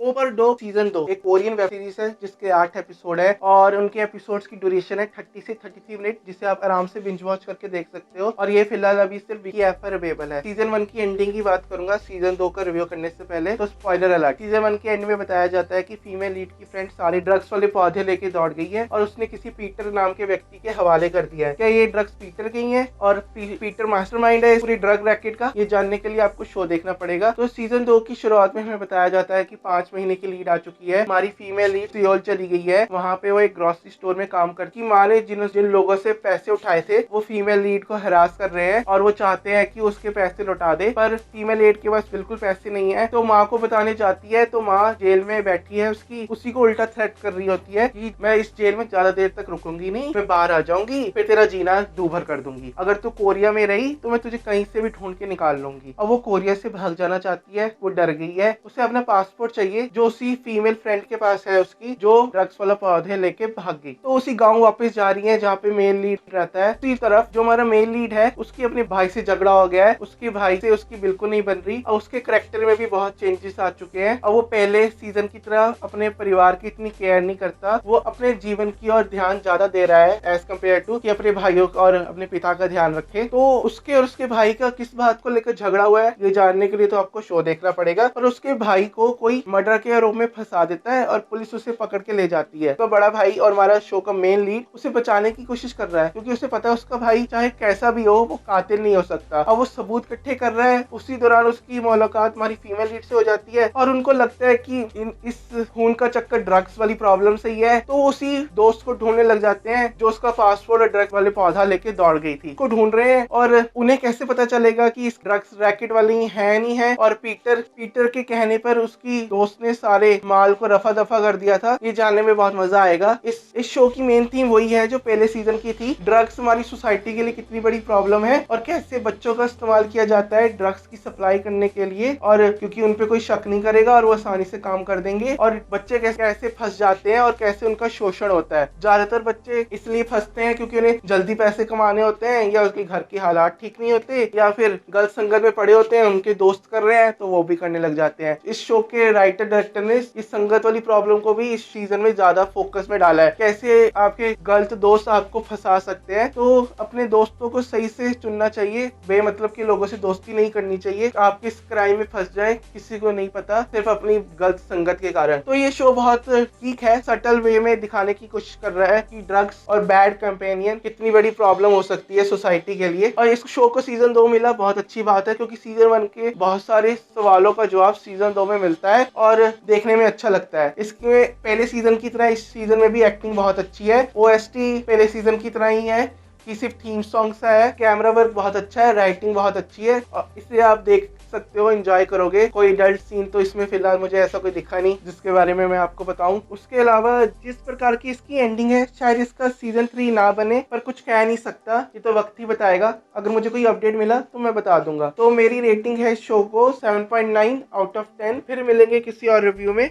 Overdose season 2 एक Korean web series है जिसके 8 एपिसोड है और उनके एपिसोड्स की ड्यूरेशन है 30 से 33 मिनट, जिसे आप आराम से बिंज वॉच करके देख सकते हो। और ये फिलहाल अभी सिर्फ विकी ऐप पर अवेलेबल है। सीजन 1 की एंडिंग की बात करूंगा सीजन 2 का रिव्यू करने से पहले, तो स्पॉइलर अलर्ट। सीजन 1 के एंड में बताया जाता है कि फीमेल लीड की फ्रेंड सारे ड्रग्स वाले पौधे लेके दौड़ गई है और उसने किसी पीटर नाम के व्यक्ति के हवाले कर दिया है। क्या ये ड्रग्स पीटर की है और पीटर मास्टरमाइंड है इस पूरी ड्रग रैकेट का? ये जानने के लिए आपको शो देखना पड़ेगा। तो सीजन 2 की शुरुआत में हमें बताया जाता है कि 5 महीने की लीड आ चुकी है। हमारी फीमेल लीड सियोल चली गई है, वहाँ पे वो एक ग्रोसरी स्टोर में काम करती। माँ ने जिन लोगों से पैसे उठाए थे वो फीमेल लीड को हरास कर रहे हैं और वो चाहते हैं कि उसके पैसे लौटा दे, पर फीमेल लीड के पास बिल्कुल पैसे नहीं है। तो माँ को बताने जाती है तो माँ जेल में बैठी है, उसकी उसी को उल्टा थ्रेट कर रही होती है कि मैं इस जेल में ज्यादा देर तक रुकूंगी नहीं, मैं बाहर आ जाऊंगी, फिर तेरा जीना दूभर कर दूंगी। अगर तू कोरिया में रही तो मैं तुझे कहीं से भी ढूंढ के निकाल लूंगी। अब वो कोरिया से भाग जाना चाहती है, वो डर गई है, उसे अपना पासपोर्ट चाहिए जो उसी फीमेल फ्रेंड के पास है उसकी, जो ड्रग्स वाला पौधे लेके भाग गई। तो उसी गांव वापस जा रही है जहाँ पे मेल लीड रहता है। दूसरी तरफ जो हमारा मेल लीड है उसकी अपने भाई से झगड़ा हो गया है, उसके भाई से उसकी बिल्कुल नहीं बन रही और उसके कैरेक्टर में भी बहुत चेंजेस आ चुके हैं। और वो पहले सीजन की तरह अपने परिवार की इतनी केयर नहीं करता, वो अपने जीवन की और ध्यान ज्यादा दे रहा है एज कम्पेयर टू कि अपने भाइयों और अपने पिता का ध्यान रखे। तो उसके और उसके भाई का किस बात को लेकर झगड़ा हुआ है ये जानने के लिए तो आपको शो देखना पड़ेगा। और उसके भाई को कोई मर्डर के आरोप में फंसा देता है और पुलिस उसे पकड़ के ले जाती है। तो बड़ा भाई और हमारा शो का मेन लीड उसे बचाने की कोशिश कर रहा है, क्योंकि उसे पता है उसका भाई चाहे कैसा भी हो वो कातिल नहीं हो सकता। अब वो सबूत इकट्ठे कर रहा है, उसी दौरान उसकी मुलाकात हमारी फीमेल लीड से हो जाती है और उनको लगता है कि इस खून का चक्कर ड्रग्स वाली प्रॉब्लम से ही है। तो उसी दोस्त को ढूंढने लग जाते हैं जो उसका पासपोर्ट और ड्रग्स वाले पौधा लेके दौड़ गई थी, को ढूंढ रहे हैं। और उन्हें कैसे पता चलेगा कि इस ड्रग्स रैकेट वाली है नहीं है, और पीटर के कहने पर उसकी दोस्त ने सारे माल को रफा दफा कर दिया था। ये जानने में बहुत मजा आएगा। इस शो की मेन थीम वही है जो पहले सीजन की थी, ड्रग्स हमारी सोसाइटी के लिए कितनी बड़ी प्रॉब्लम है और कैसे बच्चों का इस्तेमाल किया जाता है ड्रग्स की सप्लाई करने के लिए, और क्योंकि उन पे कोई शक नहीं करेगा और वो आसानी से काम कर देंगे, और बच्चे कैसे फंस जाते हैं और कैसे उनका शोषण होता है। ज्यादातर बच्चे इसलिए फंसते हैं क्योंकि उन्हें जल्दी पैसे कमाने होते हैं, या उनके घर के हालात ठीक नहीं होते, या फिर गलत संगत में पड़े होते हैं, उनके दोस्त कर रहे हैं तो वो भी करने लग जाते हैं। इस शो के राइटर डायरेक्टर ने इस संगत वाली प्रॉब्लम को भी इस सीजन में ज्यादा फोकस में डाला है, कैसे आपके गलत दोस्त आपको फंसा सकते हैं। तो अपने दोस्तों को सही से चुनना चाहिए, बेमतलब के लोगों से दोस्ती नहीं करनी चाहिए। आप किस क्राइम में फंस जाए किसी को नहीं पता, सिर्फ अपनी गलत संगत के कारण। तो ये शो बहुत ठीक है, सटल वे में दिखाने की कोशिश कर रहा है कि ड्रग्स और बैड कंपेनियन कितनी बड़ी प्रॉब्लम हो सकती है सोसाइटी के लिए। और इस शो को सीजन 2 मिला, बहुत अच्छी बात है, क्योंकि सीजन 1 के बहुत सारे सवालों का जवाब सीजन 2 में मिलता है और देखने में अच्छा लगता है। इसके पहले सीजन की तरह इस सीजन में भी एक्टिंग बहुत अच्छी है। ओएसटी पहले सीजन की तरह ही है कि सिर्फ थीम सॉन्ग सा है। कैमरा वर्क बहुत अच्छा है, राइटिंग बहुत अच्छी है और इसे आप देख सकते हो, एंजॉय करोगे। कोई एडल्ट सीन तो इसमें फिलहाल मुझे ऐसा कोई दिखा नहीं जिसके बारे में मैं आपको बताऊं। उसके अलावा जिस प्रकार की इसकी एंडिंग है शायद इसका सीजन 3 ना बने, पर कुछ कह नहीं सकता, ये तो वक्त ही बताएगा। अगर मुझे कोई अपडेट मिला तो मैं बता दूंगा। तो मेरी रेटिंग है इस शो को 7.9 आउट ऑफ 10। फिर मिलेंगे किसी और रिव्यू में।